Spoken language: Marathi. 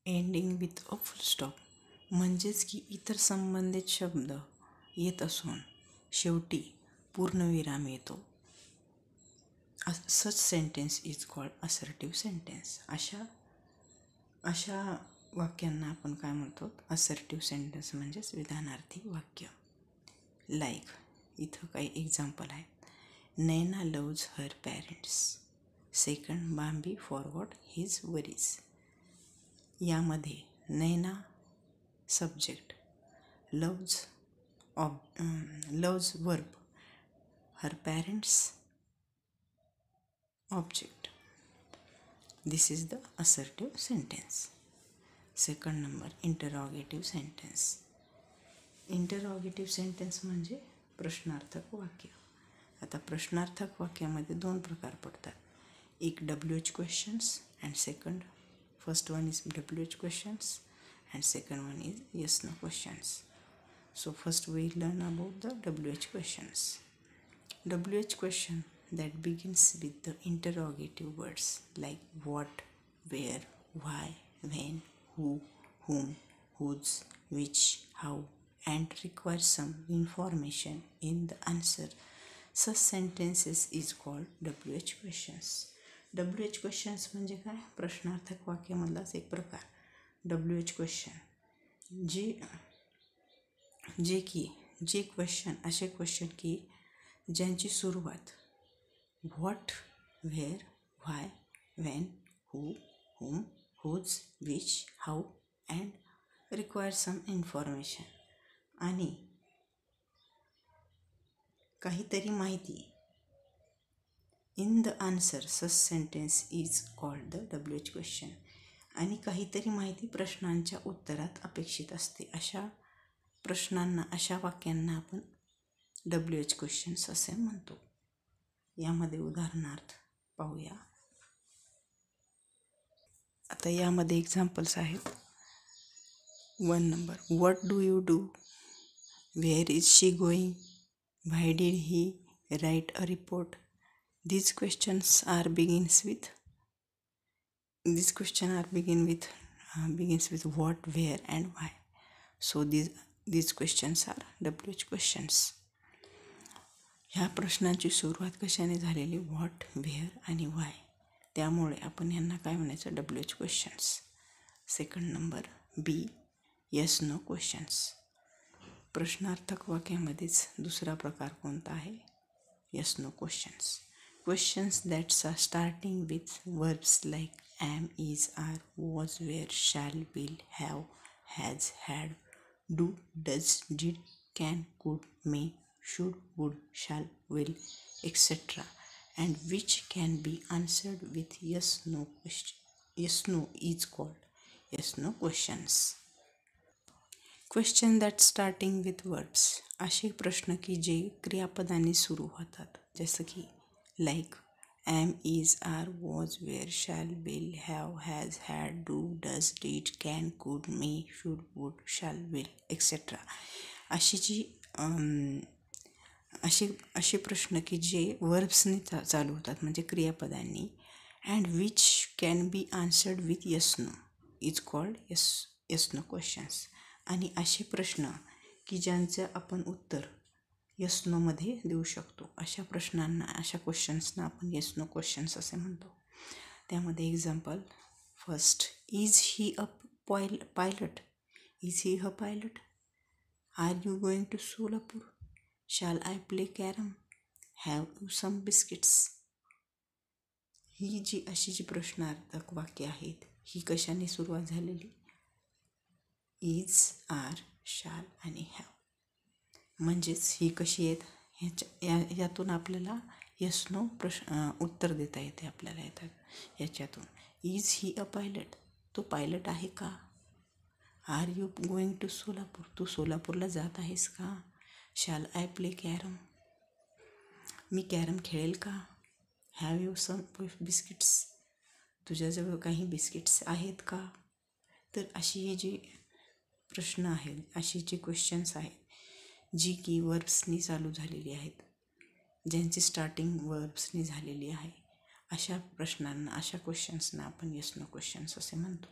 Ending with a full stop, म्हणजेच की इतर संबंधित शब्द येत असून शेवटी पूर्णविराम येतो. Such sentence is called assertive sentence. अशा वाक्यांना आपण काय म्हणतो? असर्टिव्ह सेंटेन्स म्हणजेच विधानार्थी वाक्य. लाईक इथं काही एक्झाम्पल आहेत. Naina loves her parents. Second, Bambi forgot his worries. यामध्ये Naina subject, loves verb, her parents object. This is the assertive sentence. Second number, interrogative sentence. Interrogative sentence म्हणजे प्रश्नार्थक वाक्य. आता प्रश्नार्थक वाक्यामध्ये दोन प्रकार पडतात. एक WH questions and second, first one is WH questions and second one is yes no questions. So first we learn about the WH questions. WH question that begins with the interrogative words like what, where, why, when, who, whom, whose, which, how, and requires some information in the answer. Such sentences is called WH questions. WH questions म्हणजे काय? प्रश्नार्थक वाक्यामधलाच एक प्रकार. WH क्वेश्चन जे क्वेश्चन असे क्वेश्चन की ज्यांची सुरुवात what, where, why, when, who, whom, whose, which, how and require some information आणि काहीतरी माहिती in the answer. Such sentence is called the WH question. आणि काहीतरी माहिती प्रश्नांच्या उत्तरात अपेक्षित असते. अशा प्रश्नांना, अशा वाक्यांना आपण WH क्वेश्चन्स असे म्हणतो. यामध्ये उदाहरणार्थ पाहूया. आता यामध्ये एक्झाम्पल्स आहेत. 1 number, what do you do, where is she going, why did he write a report. These questions begins with what, where and why. So these questions are WH questions. ह्या प्रश्नांची सुरुवात कशाने झालेली? व्हॉट, व्हेअर आणि व्हाय. त्यामुळे आपण यांना काय म्हणायचं? WH questions. Second number, B, yes no questions. प्रश्नार्थक वाक्यामध्येच दुसरा प्रकार कोणता आहे? Yes no questions. Questions that are starting with verbs like am, is, are, was, were, shall, will, have, has, had, do, does, did, can, could, may, should, would, shall, will, etc. and which can be answered with yes no question. Yes no is called yes no questions. Question that starting with verbs. असे प्रश्न की जे क्रियापदांनी सुरू होतात. जसं की like am, is, are, was, were, shall, will, have, has, had, do, does, did, can, could, may, should, would, shall, will, etc. असे प्रश्न की जे वर्ब्सनी चालू होतात म्हणजे क्रियापदांनी. And which can be answered with yes no is called yes no questions. आणि असे प्रश्न की ज्यांचं आपण उत्तर येस नोमध्ये देऊ शकतो. अशा प्रश्नांना, अशा क्वेश्चन्सना आपण येस नो क्वेश्चन्स असे म्हणतो. त्यामध्ये example, first, is he a pilot. Is he a pilot. Are you going to Solapur. Shall I play carrom. Have you some biscuits. ही अशी जी प्रश्नार्थक वाक्य आहेत ही कशाने सुरुवात झालेली? इज, आर, शॅल आणि हॅव. म्हणजेच ही कशी आहेत? यातून आपल्याला येस नो उत्तर देता येते. आपल्याला येतात याच्यातून. Is he a pilot. तो पायलट आहे का? Are you going to Solapur. तू सोलापूरला जात आहेस का? Shall I play carrom. मी कॅरम खेळेल का? Have you some biscuits. तुझ्याजवळ काही बिस्किट्स आहेत का? तर अशी हे जी प्रश्न आहेत, अशी जी क्वेश्चन्स आहेत जी की वर्ब्सनी चालू झालेली आहेत, ज्यांची स्टार्टिंग वर्ब्सनी झालेली आहे, अशा प्रश्नांना, अशा क्वेश्चन्सना आपण येस नो क्वेश्चन्स असे म्हणतो.